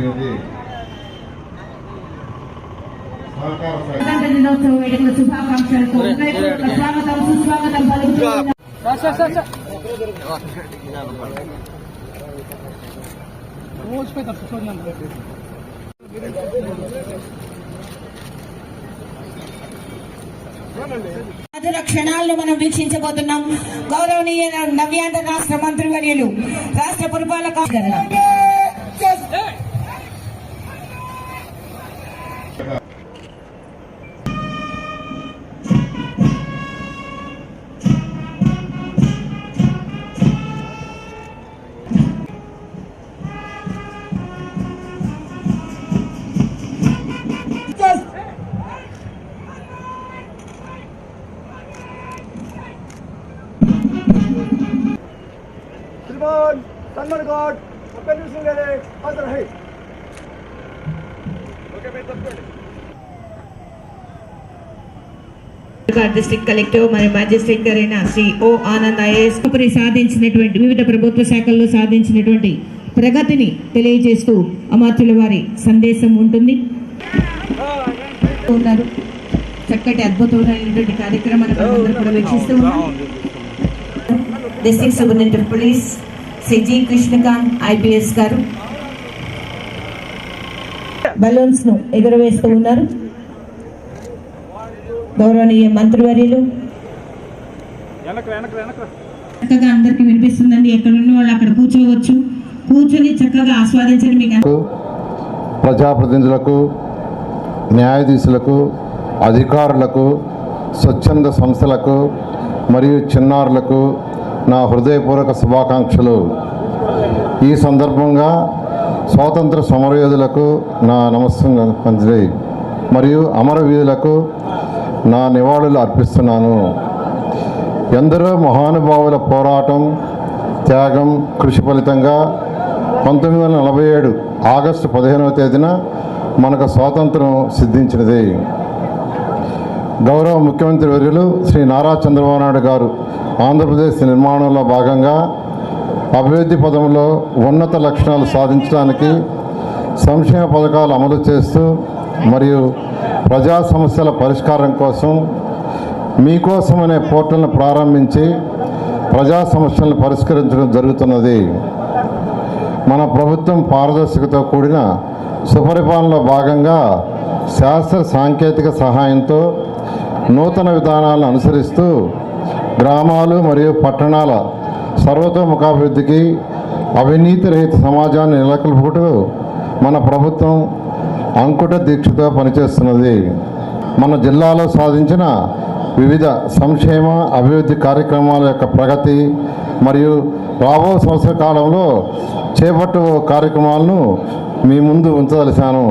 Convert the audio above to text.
జరిగినది. దినోత్సవ వేడుకల శుభాకాంక్షలతో స్వాగతం సుస్వాగతం పలుకుతున్నాం. మధుర క్షణాలను మనం వీక్షించబోతున్నాం. గౌరవనీయ నవ్యాంధ్ర రాష్ట్ర మంత్రివర్యులు రాష్ట్ర పురపాలక డిస్ట్రిక్ట్ కలెక్టర్ మరియు మ్యాజిస్ట్రేట్ గారైన శ్రీ ఓ ఆనంద్ ఐఏఎస్ సాధించినటువంటి వివిధ ప్రభుత్వ శాఖల్లో సాధించినటువంటి ప్రగతిని తెలియజేస్తూ అమాత్యుల వారి సందేశం ఉంటుంది. చక్కటి అద్భుతమైనటువంటి కార్యక్రమాన్ని కూడా వీక్షిస్తూ ఉన్నాం. District superintendent of police Shri G Krishnakanth IPS గారు బలూన్స్ ను ఎగురవేస్తూ ఉన్నారు. గౌరవనీయ మంత్రివర్యులు చక్కగా అందరికి వినిపిస్తుందండి. ఎక్కడున్న వాళ్ళు అక్కడ కూర్చోవచ్చు, కూర్చొని చక్కగా ఆస్వాదించండి. మీకు ప్రజాప్రతినిధులకు, న్యాయాధీశులకు, అధికారులకు, స్వచ్ఛంద సంస్థలకు మరియు చిన్నారులకు నా హృదయపూర్వక శుభాకాంక్షలు. ఈ సందర్భంగా స్వాతంత్ర సమరయోధులకు నా నమస్కారం మరియు అమరవీరులకు నా నివాళులు అర్పిస్తున్నాను. ఎందరో మహానుభావుల పోరాటం, త్యాగం, కృషి ఫలితంగా 1947 ఆగస్టు 15వ తేదీన మనకు స్వాతంత్రం సిద్ధించినది. గౌరవ ముఖ్యమంత్రి వర్యులు శ్రీ నారా చంద్రబాబు నాయుడు గారు ఆంధ్రప్రదేశ్ నిర్మాణంలో భాగంగా అభివృద్ధి పదంలో ఉన్నత లక్షణాలు సాధించడానికి సంక్షేమ పథకాలు అమలు చేస్తూ మరియు ప్రజా సమస్యల పరిష్కారం కోసం మీకోసం అనే పోర్టల్ను ప్రారంభించి ప్రజా సమస్యలను పరిష్కరించడం జరుగుతున్నది. మన ప్రభుత్వం పారదర్శకతో కూడిన సుపరిపాలనలో భాగంగా శాస్త్ర సాంకేతిక సహాయంతో నూతన విధానాలను అనుసరిస్తూ గ్రామాలు మరియు పట్టణాల సర్వతోముఖాభివృద్ధికి, అవినీతి రహిత సమాజాన్ని నెలకొల్పుటూ మన ప్రభుత్వం అంకుట దీక్షతో పనిచేస్తున్నది. మన జిల్లాలో సాధించిన వివిధ సంక్షేమ అభివృద్ధి కార్యక్రమాల యొక్క ప్రగతి మరియు రాబో సంవత్సర కాలంలో చేపట్టు కార్యక్రమాలను మీ ముందు ఉంచదలిచాను.